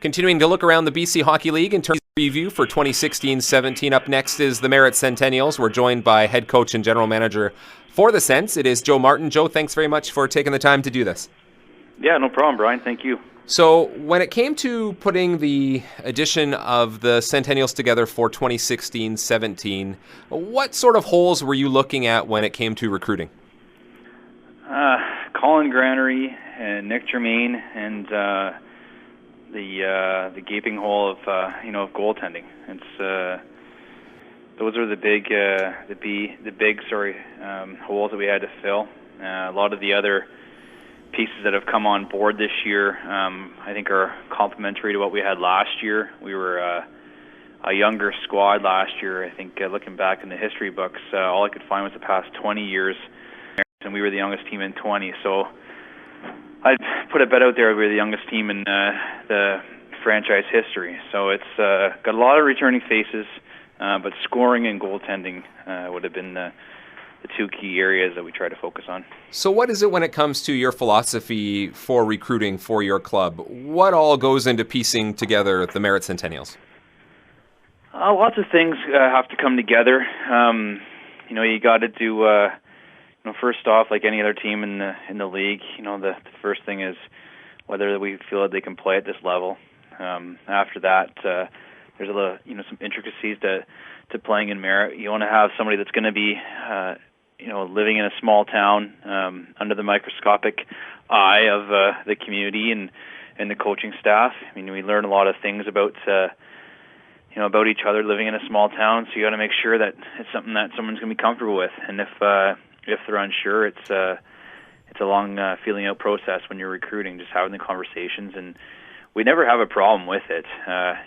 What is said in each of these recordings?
Continuing to look around the BC Hockey League in terms of review for 2016-17. Up next is the Merritt Centennials. We're joined by head coach and general manager for the Sens. It is Joe Martin. Joe, thanks very much for taking the time to do this. Yeah, no problem, Brian. Thank you. So when it came to putting the addition of the Centennials together for 2016-17, what sort of holes were you looking at when it came to recruiting? Colin Granary and Nick Germain and the gaping hole of goaltending. It's those are the big holes that we had to fill. A lot of the other pieces that have come on board this year, I think, are complementary to what we had last year. We were a younger squad last year. I think looking back in the history books, all I could find was the past 20 years, and we were the youngest team in 20. So I'd put a bet out there we were the youngest team in the franchise history. So it's got a lot of returning faces, but scoring and goaltending would have been the two key areas that we try to focus on. So what is it when it comes to your philosophy for recruiting for your club? What all goes into piecing together the Merritt Centennials? Lots of things have to come together. You got to do. First off, like any other team in the league, the first thing is whether we feel that they can play at this level. After that, there's a little, some intricacies to playing in Merritt. You want to have somebody that's going to be, living in a small town under the microscopic eye of the community and the coaching staff. I mean, we learn a lot of things about about each other living in a small town. So you got to make sure that it's something that someone's going to be comfortable with. And if they're unsure, it's a long feeling out process when you're recruiting, just having the conversations. And we never have a problem with it.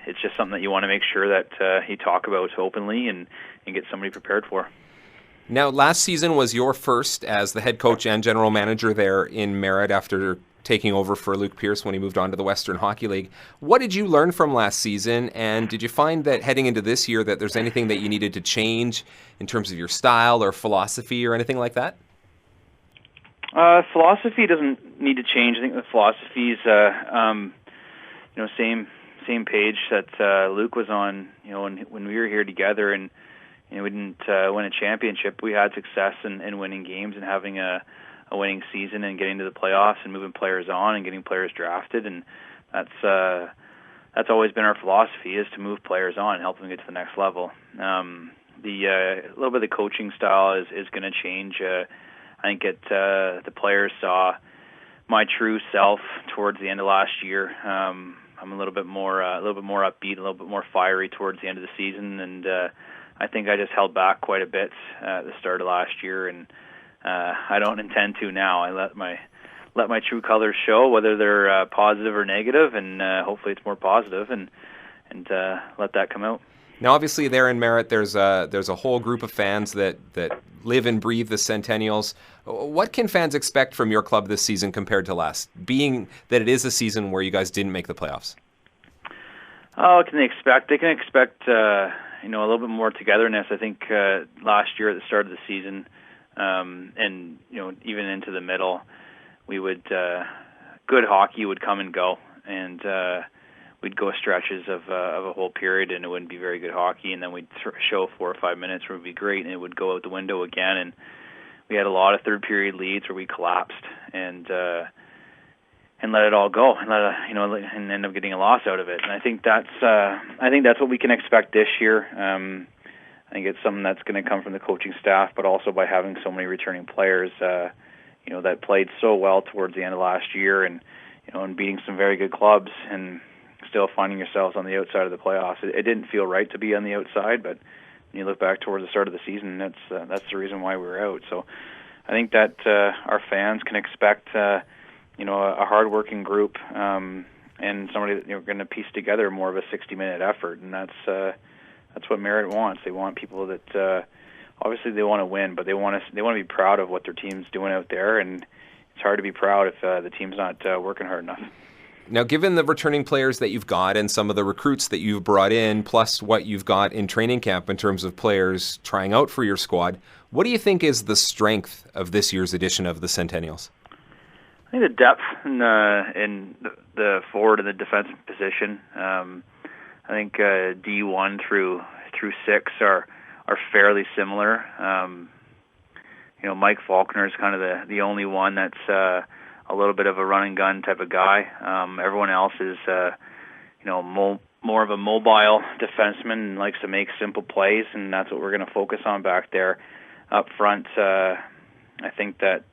It's just something that you want to make sure that you talk about openly and get somebody prepared for. Now, last season was your first as the head coach and general manager there in Merritt after taking over for Luke Pierce when he moved on to the Western Hockey League. What did you learn from last season, and did you find that heading into this year that there's anything that you needed to change in terms of your style or philosophy or anything like that? Philosophy doesn't need to change. I think the philosophy is same page that Luke was on. When we were here together, and we didn't win a championship, we had success in winning games and having a winning season and getting to the playoffs and moving players on and getting players drafted, and that's always been our philosophy, is to move players on and help them get to the next level. The little bit of the coaching style is going to change. I think the players saw my true self towards the end of last year. I'm a little bit more upbeat, a little bit more fiery towards the end of the season, and I think I just held back quite a bit at the start of last year, and I don't intend to now. I let my true colors show, whether they're positive or negative, and hopefully it's more positive, and let that come out. Now, obviously, there in Merritt, there's a whole group of fans that live and breathe the Centennials. What can fans expect from your club this season compared to last, being that it is a season where you guys didn't make the playoffs? Oh, what can they expect? They can expect a little bit more togetherness. I think last year at the start of the season, and even into the middle, we would good hockey would come and go, and we'd go stretches of a whole period, and it wouldn't be very good hockey, and then we'd show 4 or 5 minutes where it would be great, and it would go out the window again. And we had a lot of third period leads where we collapsed and let it all go, and end up getting a loss out of it. And I think that's what we can expect this year. I think it's something that's going to come from the coaching staff, but also by having so many returning players, that played so well towards the end of last year, and beating some very good clubs, and still finding yourselves on the outside of the playoffs. It didn't feel right to be on the outside, but when you look back towards the start of the season, that's the reason why we were out. So I think that our fans can expect a hard-working group, and somebody that going to piece together more of a 60-minute effort, and that's what Merritt wants. They want people that obviously they want to win, but they want to be proud of what their team's doing out there, and it's hard to be proud if the team's not working hard enough. Now, given the returning players that you've got and some of the recruits that you've brought in, plus what you've got in training camp in terms of players trying out for your squad, what do you think is the strength of this year's edition of the Centennials? I think the depth in the forward and the defensive position. I think D1 through 6 are fairly similar. Mike Faulkner is kind of the only one that's a little bit of a run and gun type of guy. Everyone else is more of a mobile defenseman and likes to make simple plays, and that's what we're going to focus on back there. Up front, I think that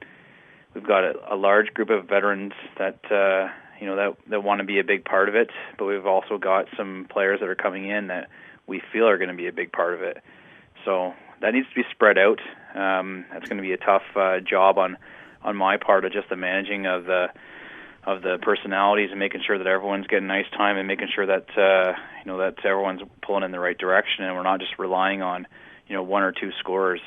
we've got a large group of veterans that that want to be a big part of it, but we've also got some players that are coming in that we feel are going to be a big part of it. So that needs to be spread out. That's going to be a tough job on my part of just the managing of the personalities and making sure that everyone's getting ice time and making sure that that everyone's pulling in the right direction and we're not just relying on one or two scorers.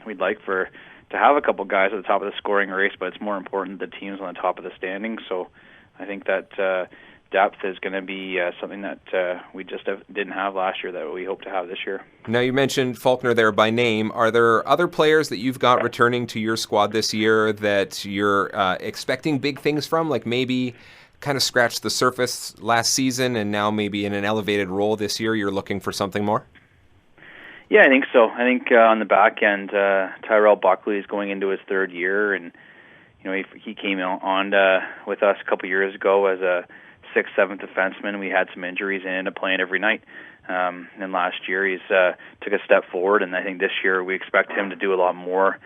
We'd like to have a couple guys at the top of the scoring race, but it's more important that the team's on the top of the standings. So I think that depth is going to be something that we just didn't have last year that we hope to have this year. Now, you mentioned Faulkner there by name. Are there other players that you've got returning to your squad this year that you're expecting big things from, like maybe kind of scratched the surface last season and now maybe in an elevated role this year you're looking for something more? Yeah, I think so. I think on the back end, Tyrell Buckley is going into his third year, and he came on with us a couple years ago as a 6th, 7th defenseman. We had some injuries and ended up playing every night. And last year he's took a step forward, and I think this year we expect him to do a lot more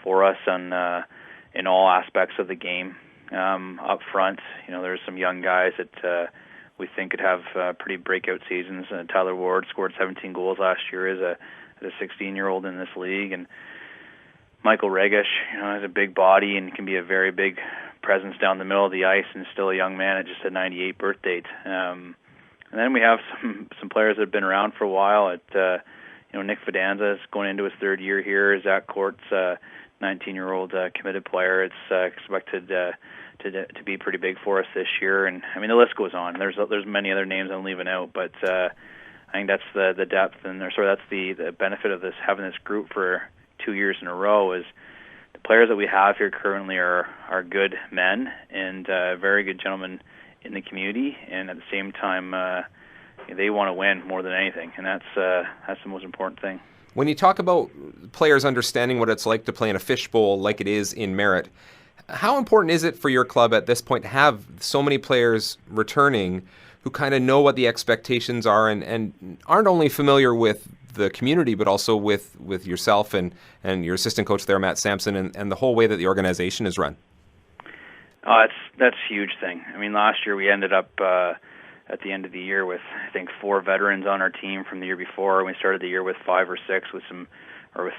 for us in all aspects of the game. Up front, there's some young guys that we think could have pretty breakout seasons. Tyler Ward scored 17 goals last year as a 16-year-old in this league, and Michael Regish has a big body and can be a very big presence down the middle of the ice, and still a young man at just a 98 birth date. And then we have some players that have been around for a while. Nick Fidanza is going into his third year here. Zach Court's 19-year-old committed player. It's expected to be pretty big for us this year, and I mean the list goes on. There's many other names I'm leaving out, but I think that's the depth, and that's the benefit of having this group for 2 years in a row is the players that we have here currently are good men and very good gentlemen in the community, and at the same time they want to win more than anything, and that's the most important thing. When you talk about players understanding what it's like to play in a fishbowl like it is in Merritt, how important is it for your club at this point to have so many players returning who kind of know what the expectations are and aren't only familiar with the community but also with yourself and your assistant coach there, Matt Sampson, and the whole way that the organization is run? That's a huge thing. I mean, last year we ended up at the end of the year with, I think, 4 veterans on our team from the year before. We started the year with 5 or 6 with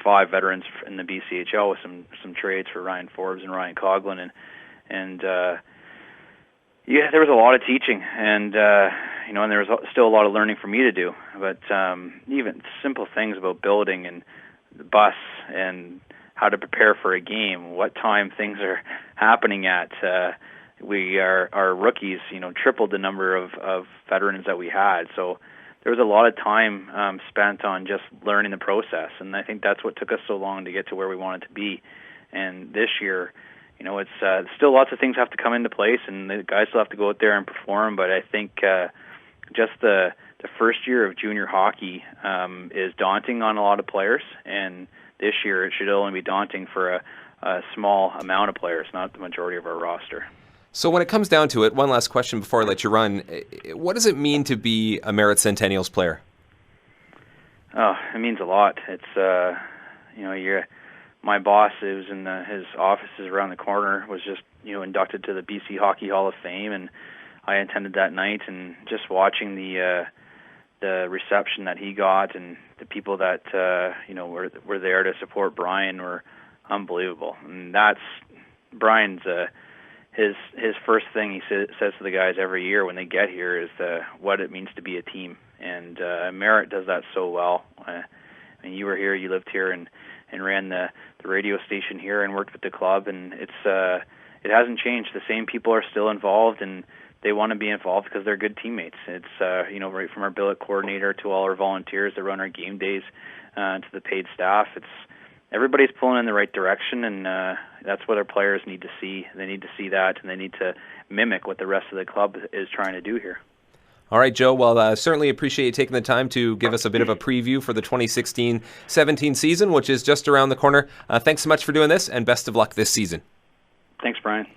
5 veterans in the BCHL with some trades for Ryan Forbes and Ryan Coughlin, and there was a lot of teaching, and and there was still a lot of learning for me to do. But even simple things about building and the bus and how to prepare for a game, what time things are happening at. Our rookies, tripled the number of veterans that we had. So there was a lot of time spent on just learning the process, and I think that's what took us so long to get to where we wanted to be. And this year, it's still lots of things have to come into place, and the guys still have to go out there and perform. But I think just the first year of junior hockey is daunting on a lot of players, and this year it should only be daunting for a small amount of players, not the majority of our roster. So when it comes down to it, one last question before I let you run. What does it mean to be a Merritt Centennials player? Oh, it means a lot. It's, my boss, who's in his offices around the corner, was just, inducted to the BC Hockey Hall of Fame, and I attended that night, and just watching the reception that he got and the people that, were there to support Brian were unbelievable. And that's Brian's, his first thing he says to the guys every year when they get here is what it means to be a team, and Merritt does that so well. And you were here, you lived here, and ran the radio station here and worked with the club, and it hasn't changed. The same people are still involved, and they want to be involved because they're good teammates. It's right from our billet coordinator to all our volunteers that run our game days to the paid staff. everybody's pulling in the right direction, and that's what our players need to see. They need to see that, and they need to mimic what the rest of the club is trying to do here. All right, Joe. Well, certainly appreciate you taking the time to give us a bit of a preview for the 2016-17 season, which is just around the corner. Thanks so much for doing this, and best of luck this season. Thanks, Brian.